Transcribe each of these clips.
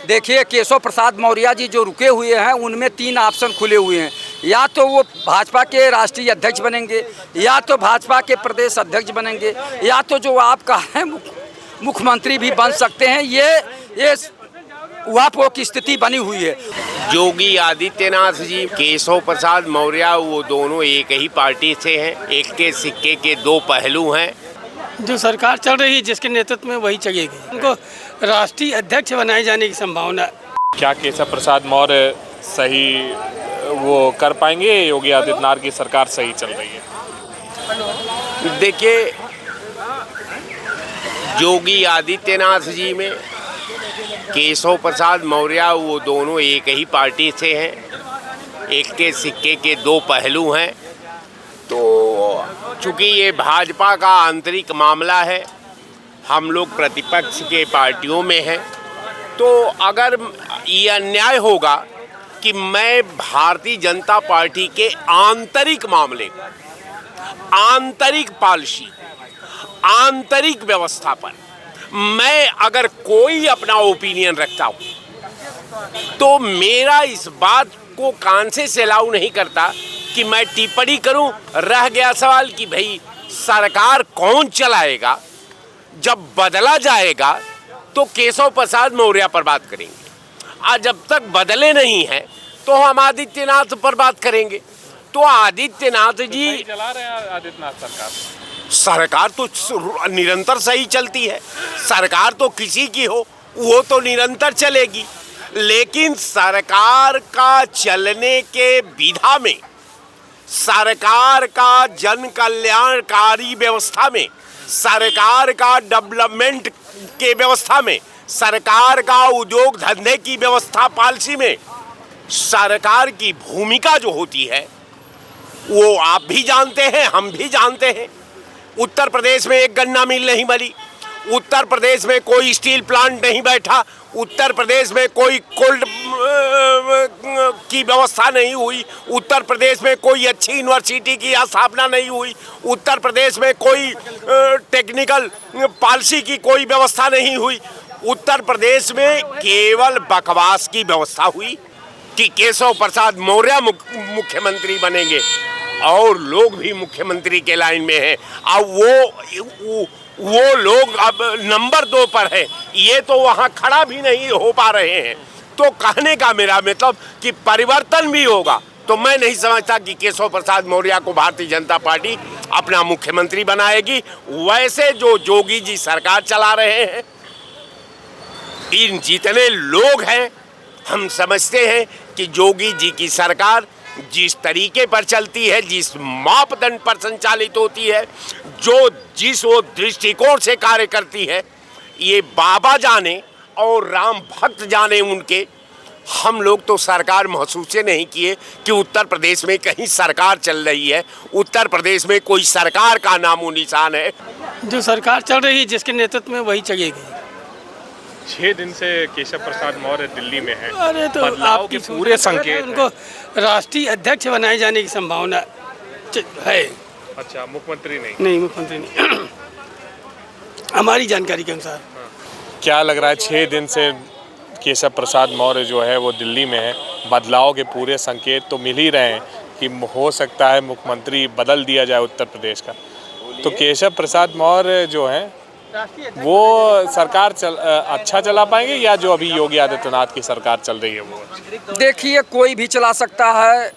देखिए केशव प्रसाद मौर्य जी जो रुके हुए हैं उनमें 3 ऑप्शन खुले हुए हैं। या तो वो भाजपा के राष्ट्रीय अध्यक्ष बनेंगे, या तो भाजपा के प्रदेश अध्यक्ष बनेंगे, या तो जो आपका है मुख्यमंत्री भी बन सकते हैं। ये उहापोह की स्थिति बनी हुई है। योगी आदित्यनाथ जी, केशव प्रसाद मौर्य, वो दोनों एक ही पार्टी से हैं। एक के सिक्के के 2 पहलू हैं। जो सरकार चल रही है जिसके नेतृत्व में वही चलेगी। उनको राष्ट्रीय अध्यक्ष बनाए जाने की संभावना। क्या केशव प्रसाद मौर्य सही वो कर पाएंगे? योगी आदित्यनाथ की सरकार सही चल रही है। देखिए, योगी आदित्यनाथ जी में केशव प्रसाद मौर्य, वो दोनों एक ही पार्टी से हैं। एक के सिक्के के 2 पहलू हैं। तो चूँकि ये भाजपा का आंतरिक मामला है, हम लोग प्रतिपक्ष के पार्टियों में हैं, तो अगर ये अन्याय होगा कि मैं भारतीय जनता पार्टी के आंतरिक मामले, आंतरिक पॉलिसी, आंतरिक व्यवस्था पर मैं अगर कोई अपना ओपिनियन रखता हूँ तो मेरा इस बात को कान से सेलाऊ नहीं करता कि मैं टिप्पणी करूं। रह गया सवाल कि भाई सरकार कौन चलाएगा, जब बदला जाएगा तो केशव प्रसाद मौर्य पर बात करेंगे। आज जब तक बदले नहीं हैं तो हम आदित्यनाथ पर बात करेंगे। तो आदित्यनाथ जी चला रहे हैं आदित्यनाथ सरकार तो निरंतर सही चलती है। सरकार तो किसी की हो वो तो निरंतर चलेगी, लेकिन सरकार का चलने के विधा में, सरकार का जन कल्याणकारी व्यवस्था में, सरकार का डेवलपमेंट के व्यवस्था में, सरकार का उद्योग धंधे की व्यवस्था पॉलिसी में सरकार की भूमिका जो होती है वो आप भी जानते हैं, हम भी जानते हैं। उत्तर प्रदेश में एक गन्ना मिल नहीं बनी, उत्तर प्रदेश में कोई स्टील प्लांट नहीं बैठा, उत्तर प्रदेश में कोई कोल्ड की व्यवस्था नहीं हुई, उत्तर प्रदेश में कोई अच्छी यूनिवर्सिटी की स्थापना नहीं हुई, उत्तर प्रदेश में कोई टेक्निकल पॉलिसी की कोई व्यवस्था नहीं हुई। उत्तर प्रदेश में केवल बकवास की व्यवस्था हुई कि केशव प्रसाद मौर्य मुख्यमंत्री बनेंगे और लोग भी मुख्यमंत्री के लाइन में हैं। अब वो लोग अब नंबर 2 पर है, ये तो वहाँ खड़ा भी नहीं हो पा रहे हैं। तो कहने का मेरा मतलब कि परिवर्तन भी होगा, तो मैं नहीं समझता कि केशव प्रसाद मौर्य को भारतीय जनता पार्टी अपना मुख्यमंत्री बनाएगी। वैसे जो योगी जी सरकार चला रहे हैं, इन जितने लोग हैं, हम समझते हैं कि योगी जी की सरकार जिस तरीके पर चलती है, जिस मापदंड पर संचालित होती है, जिस वो दृष्टिकोण से कार्य करती है, ये बाबा जाने और राम भक्त जाने उनके। हम लोग तो सरकार महसूस नहीं किए कि उत्तर प्रदेश में कहीं सरकार चल रही है। उत्तर प्रदेश में कोई सरकार का नामो निशान है। जो सरकार चल रही है जिसके नेतृत्व में वही चलेगी। 6 दिन से केशव प्रसाद मौर्य दिल्ली में है। अरे तो बदलाव के पूरे संकेत उनको राष्ट्रीय अध्यक्ष बनाए जाने की संभावना है। अच्छा, मुख्यमंत्री नहीं, मुख्यमंत्री नहीं हमारी जानकारी के अनुसार। क्या लग रहा है 6 दिन से केशव प्रसाद मौर्य जो है वो दिल्ली में है, बदलाव के पूरे संकेत तो मिल ही रहे हैं कि हो सकता है मुख्यमंत्री बदल दिया जाए उत्तर प्रदेश का। तो केशव प्रसाद मौर्य जो है वो सरकार अच्छा चला पाएंगे या जो अभी योगी आदित्यनाथ की सरकार चल रही है वो? देखिए कोई भी चला सकता है।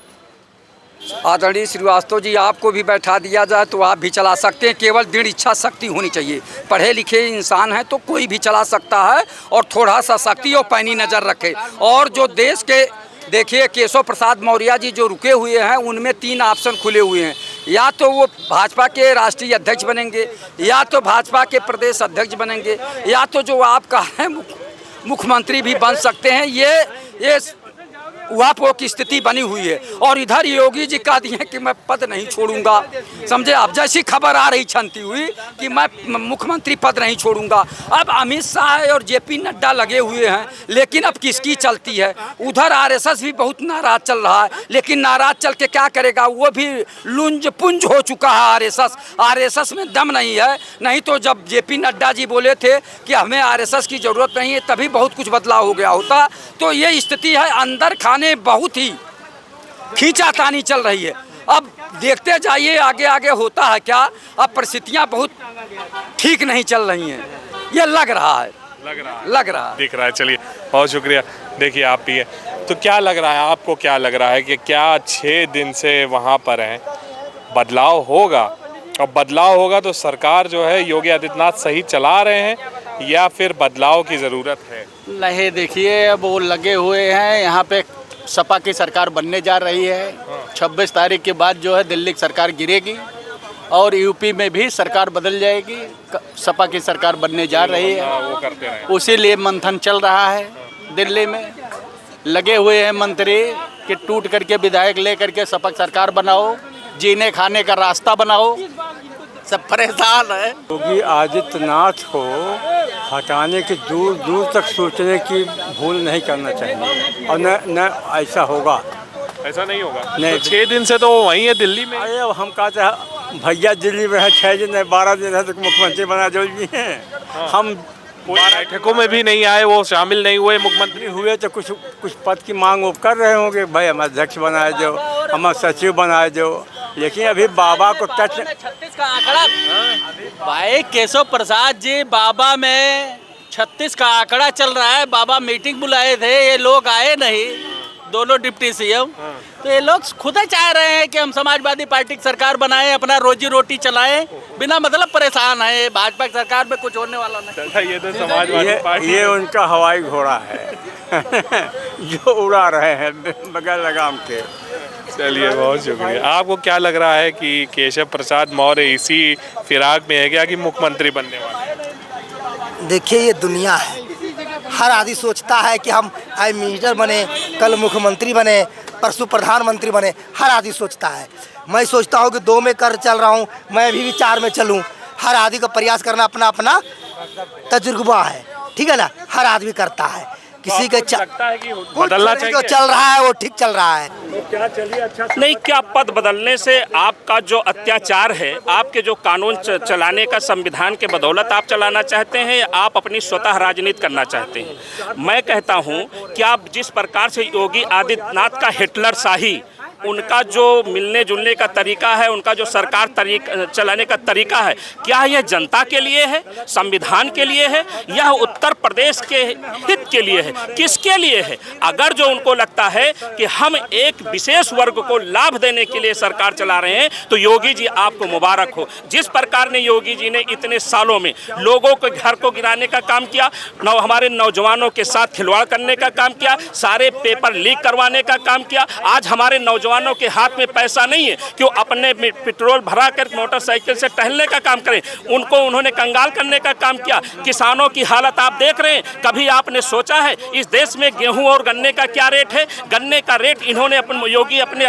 आदरणीय श्रीवास्तव जी, आपको भी बैठा दिया जाए तो आप भी चला सकते हैं। केवल दृढ़ इच्छा शक्ति होनी चाहिए। पढ़े लिखे इंसान हैं तो कोई भी चला सकता है, और थोड़ा सा शक्ति और पैनी नज़र रखे। और जो देश के, देखिए केशव प्रसाद मौर्य जी जो रुके हुए हैं उनमें 3 ऑप्शन खुले हुए हैं। या तो वो भाजपा के राष्ट्रीय अध्यक्ष बनेंगे, या तो भाजपा के प्रदेश अध्यक्ष बनेंगे, या तो जो आपका है मुख्यमंत्री भी बन सकते हैं। ये वहाँ पर की स्थिति बनी हुई है। और इधर योगी जी कह दिए कि मैं पद नहीं छोड़ूंगा, समझे। अब जैसी खबर आ रही छनती हुई कि मैं मुख्यमंत्री पद नहीं छोड़ूंगा। अब अमित शाह और जेपी नड्डा लगे हुए हैं, लेकिन अब किसकी चलती है। उधर आरएसएस भी बहुत नाराज चल रहा है, लेकिन नाराज चल के क्या करेगा, वो भी लुंज पुंज हो चुका है। आरएसएस में दम नहीं है। नहीं तो जब जेपी नड्डा जी बोले थे कि हमें आरएसएस की ज़रूरत नहीं है, तभी बहुत कुछ बदलाव हो गया होता। तो ये स्थिति है, अंदर खाने बहुत ही खींचातानी चल रही है। अब देखते जाइए आगे आगे होता है क्या। अब परिस्थितियाँ बहुत ठीक नहीं चल रही हैं, ये लग रहा है। दिख रहा है। चलिए, बहुत शुक्रिया। देखिए, आप भी है तो क्या लग रहा है आपको, क्या लग रहा है कि क्या 6 दिन से वहाँ पर हैं, बदलाव होगा? और बदलाव होगा तो सरकार जो है योगी आदित्यनाथ सही चला रहे हैं या फिर बदलाव की ज़रूरत है? नहीं, देखिए, अब वो लगे हुए हैं। यहाँ पे सपा की सरकार बनने जा रही है। 26 तारीख के बाद जो है दिल्ली की सरकार गिरेगी और यूपी में भी सरकार बदल जाएगी। सपा की सरकार बनने जा रही है, वो करते रहे। उसी लिए मंथन चल रहा है। दिल्ली में लगे हुए हैं मंत्री कि टूट करके विधायक ले करके सपा की सरकार बनाओ, जीने खाने का रास्ता बनाओ। सब परेशान है। योगी आदित्यनाथ को हटाने की दूर दूर तक सोचने की भूल नहीं करना चाहिए, और न ऐसा होगा। ऐसा नहीं होगा। नहीं। तो 6 दिन से तो वहीं है दिल्ली में। अरे अब हम कहते हैं भैया दिल्ली में है 6 दिन 12 दिन है तो मुख्यमंत्री बना जरूरी हैं। हम बैठकों में भी नहीं आए, वो शामिल नहीं हुए मुख्यमंत्री हुए तो कुछ पद की मांग वो कर रहे होंगे, भाई हम अध्यक्ष बनाए दो, हम सचिव बनाए दो। लेकिन अभी बाबा को टच 36 का आंकड़ा भाई केशव प्रसाद जी, बाबा में 36 का आंकड़ा चल रहा है। बाबा मीटिंग बुलाए थे, ये लोग आए नहीं, दोनों डिप्टी सीएम। तो ये लोग खुद ही चाह रहे हैं कि हम समाजवादी पार्टी की सरकार बनाएं, अपना रोजी रोटी चलाएं, बिना मतलब परेशान है। भाजपा की सरकार में कुछ होने वाला नहीं। ये तो समाजवादी पार्टी ये उनका हवाई घोड़ा है जो उड़ा रहे हैं बगैर लगाम के। चलिए, बहुत शुक्रिया। आपको क्या लग रहा है कि केशव प्रसाद मौर्य इसी फिराक में है क्या कि मुख्यमंत्री बनने वाले? देखिए, ये दुनिया है, हर आदमी सोचता है कि हम आज मिनिस्टर बने, कल मुख्यमंत्री बने, परसों प्रधानमंत्री बने। हर आदमी सोचता है। मैं सोचता हूँ कि 2 में कर चल रहा हूँ, मैं अभी भी 4 में चलूँ। हर आदमी का प्रयास करना अपना अपना तजुर्बा है, ठीक है ना। हर आदमी करता है, किसी का लगता है कि बदलना चाहिए। जो चल रहा है वो ठीक चल रहा है। नहीं, क्या पद बदलने से आपका जो अत्याचार है, आपके जो कानून चलाने का संविधान के बदौलत आप चलाना चाहते हैं या आप अपनी स्वतः राजनीति करना चाहते हैं? मैं कहता हूं कि आप जिस प्रकार से योगी आदित्यनाथ का हिटलर शाही, उनका जो मिलने जुलने का तरीका है, उनका जो सरकार चलाने का तरीका है, क्या यह जनता के लिए है, संविधान के लिए है, यह उत्तर प्रदेश के हित के लिए है, किसके लिए है? अगर जो उनको लगता है कि हम एक विशेष वर्ग को लाभ देने के लिए सरकार चला रहे हैं, तो योगी जी आपको मुबारक हो। जिस प्रकार ने योगी जी ने इतने सालों में लोगों के घर को गिराने का काम किया, हमारे नौजवानों के साथ खिलवाड़ करने का काम किया, सारे पेपर लीक करवाने का काम किया। आज हमारे नौजवानों के हाथ में पैसा नहीं है कि वो अपने पेट्रोल भरा कर मोटरसाइकिल से टहलने का काम करें, उनको उन्होंने कंगाल करने का काम किया। किसानों की हालत आप देख रहे हैं। कभी आपने सोचा है इस देश में गेहूं और गन्ने का क्या रेट है? गन्ने का रेट इन्होंने योगी अपने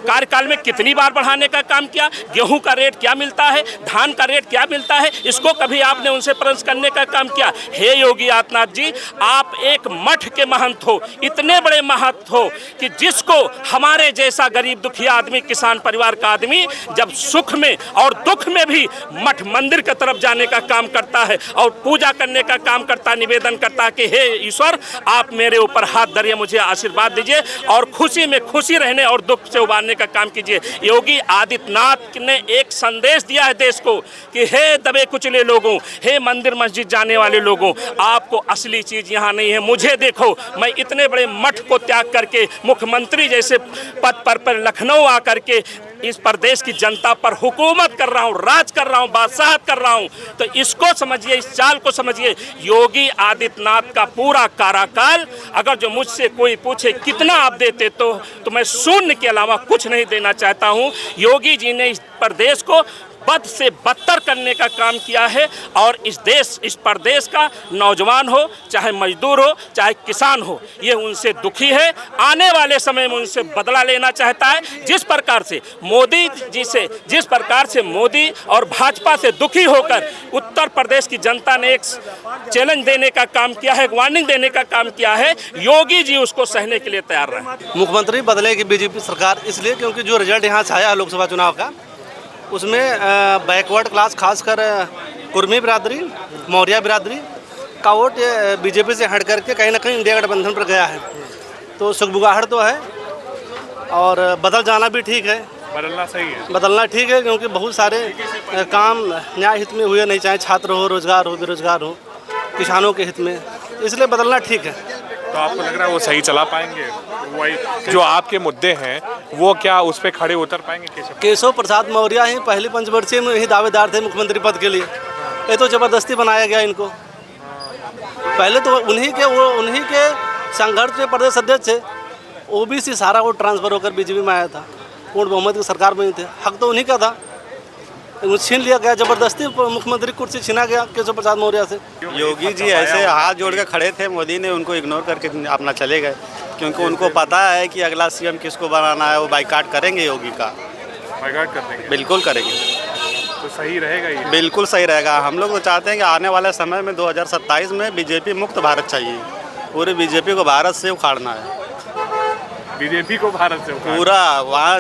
कार्यकाल में कितनी बार बढ़ाने का काम किया? गेहूं का रेट क्या मिलता है? धान का रेट क्या मिलता है? इसको कभी आपने उनसे प्रश्न करने का काम किया? हे योगी आदित्यनाथ जी, आप एक मठ के महंत हो, इतने बड़े महंत हो कि जिसको हमारे जैसा गरीब दुखिया आदमी, किसान परिवार का आदमी जब सुख में और दुख में भी मठ मंदिर की तरफ जाने का काम करता है और पूजा करने का काम करता, निवेदन करता है कि हे ईश्वर, आप मेरे ऊपर हाथ धरिए, मुझे आशीर्वाद दीजिए और खुशी में खुशी रहने और दुख से उबारने का काम कीजिए। योगी आदित्यनाथ ने एक संदेश दिया है देश को कि हे दबे कुचले लोगों, हे मंदिर मस्जिद जाने वाले लोगों, आपको असली चीज यहाँ नहीं है। मुझे देखो, मैं इतने बड़े मठ को त्याग करके मुख्यमंत्री जैसे पद पर लखनऊ आकर के इस प्रदेश की जनता पर हुकूमत कर रहा हूँ, राज कर रहा हूँ, बादशाहत कर रहा हूँ। तो इसको समझिए, इस चाल को समझिए। योगी आदित्यनाथ का पूरा कार्यकाल अगर जो मुझसे कोई पूछे कितना आप देते तो मैं शून्य के अलावा कुछ नहीं देना चाहता हूँ। योगी जी ने इस प्रदेश को बद से बदतर करने का काम किया है। और इस प्रदेश का नौजवान हो, चाहे मजदूर हो, चाहे किसान हो, ये उनसे दुखी है। आने वाले समय में उनसे बदला लेना चाहता है। जिस प्रकार से मोदी और भाजपा से दुखी होकर उत्तर प्रदेश की जनता ने एक चैलेंज देने का काम किया है, एक वार्निंग देने का काम किया है, योगी जी उसको सहने के लिए तैयार रहे। मुख्यमंत्री बदलेगी बीजेपी सरकार इसलिए क्योंकि जो रिजल्ट यहाँ से आया लोकसभा चुनाव का, उसमें बैकवर्ड क्लास खासकर कुर्मी बिरादरी, मौर्य बिरादरी का वोट बीजेपी से हट करके कहीं ना कहीं इंडिया गठबंधन पर गया है। तो सुगबुगाहट तो है और बदल जाना भी ठीक है, बदलना सही है, बदलना ठीक है क्योंकि बहुत सारे काम न्याय हित में हुए नहीं, चाहे छात्र हो, रोजगार हो, बेरोजगार हो, किसानों के हित में, इसलिए बदलना ठीक है। तो आपको लग रहा है वो सही चला पाएंगे? वही जो आपके मुद्दे हैं वो क्या उस पर खड़े उतर पाएंगे? केशव प्रसाद मौर्य ही पहली पंचवर्षीय में ही दावेदार थे मुख्यमंत्री पद के लिए। ये तो ज़बरदस्ती बनाया गया इनको। पहले तो उन्हीं के संघर्ष के प्रदेश अध्यक्ष थे, ओबीसी सारा वो ट्रांसफर होकर बीजेपी में आया था, पूर्ण बहुमत की सरकार में थे, हक तो उन्हीं का था, छीन लिया गया, जबरदस्ती मुख्यमंत्री कुर्सी छीना गया केशव प्रसाद मौर्य से। योगी जी ऐसे हाथ जोड़ के खड़े थे, मोदी ने उनको इग्नोर करके अपना चले गए क्योंकि उनको पता है कि अगला सीएम किसको बनाना है। वो बाइकाट करेंगे योगी का, बाइकाट कर देंगे, बिल्कुल करेंगे। तो सही रहेगा ये? बिल्कुल सही रहेगा। हम लोग तो चाहते हैं कि आने वाले समय में 2027 में बीजेपी मुक्त भारत चाहिए। पूरे बीजेपी को भारत से उखाड़ना है, बीजेपी को भारत से पूरा। वहाँ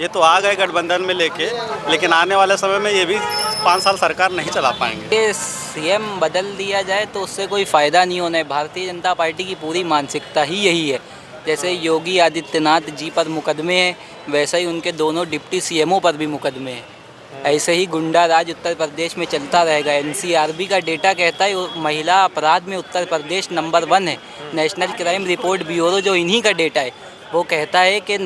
ये तो आ गए गठबंधन में लेके, लेकिन आने वाले समय में ये भी 5 साल सरकार नहीं चला पाएंगे। सीएम बदल दिया जाए तो उससे कोई फ़ायदा नहीं होना है। भारतीय जनता पार्टी की पूरी मानसिकता ही यही है। जैसे योगी आदित्यनाथ जी पर मुकदमे हैं, वैसे ही उनके दोनों डिप्टी सीएमओ पर भी मुकदमे हैं। ऐसे ही गुंडा राज उत्तर प्रदेश में चलता रहेगा। एनसीआरबी का डेटा कहता है महिला अपराध में उत्तर प्रदेश नंबर 1 है। नेशनल क्राइम रिपोर्ट ब्यूरो जो इन्हीं का डेटा है, वो कहता है कि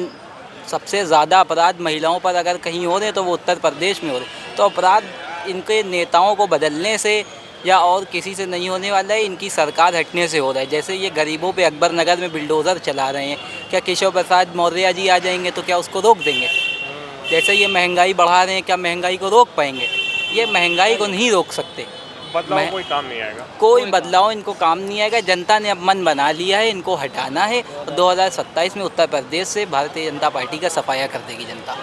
सबसे ज़्यादा अपराध महिलाओं पर अगर कहीं हो रहे तो वो उत्तर प्रदेश में हो रहे। तो अपराध इनके नेताओं को बदलने से या और किसी से नहीं होने वाला है, इनकी सरकार हटने से हो रहा है। जैसे ये गरीबों पे अकबर नगर में बिल्डोज़र चला रहे हैं, क्या केशव प्रसाद मौर्य जी आ जाएंगे तो क्या उसको रोक देंगे? जैसे ये महंगाई बढ़ा रहे हैं, क्या महंगाई को रोक पाएंगे? ये महंगाई को नहीं रोक सकते। बदलाव कोई काम नहीं आएगा, कोई बदलाव इनको काम नहीं आएगा। जनता ने अब मन बना लिया है, इनको हटाना है। 2027 में उत्तर प्रदेश से भारतीय जनता पार्टी का सफाया कर देगी जनता।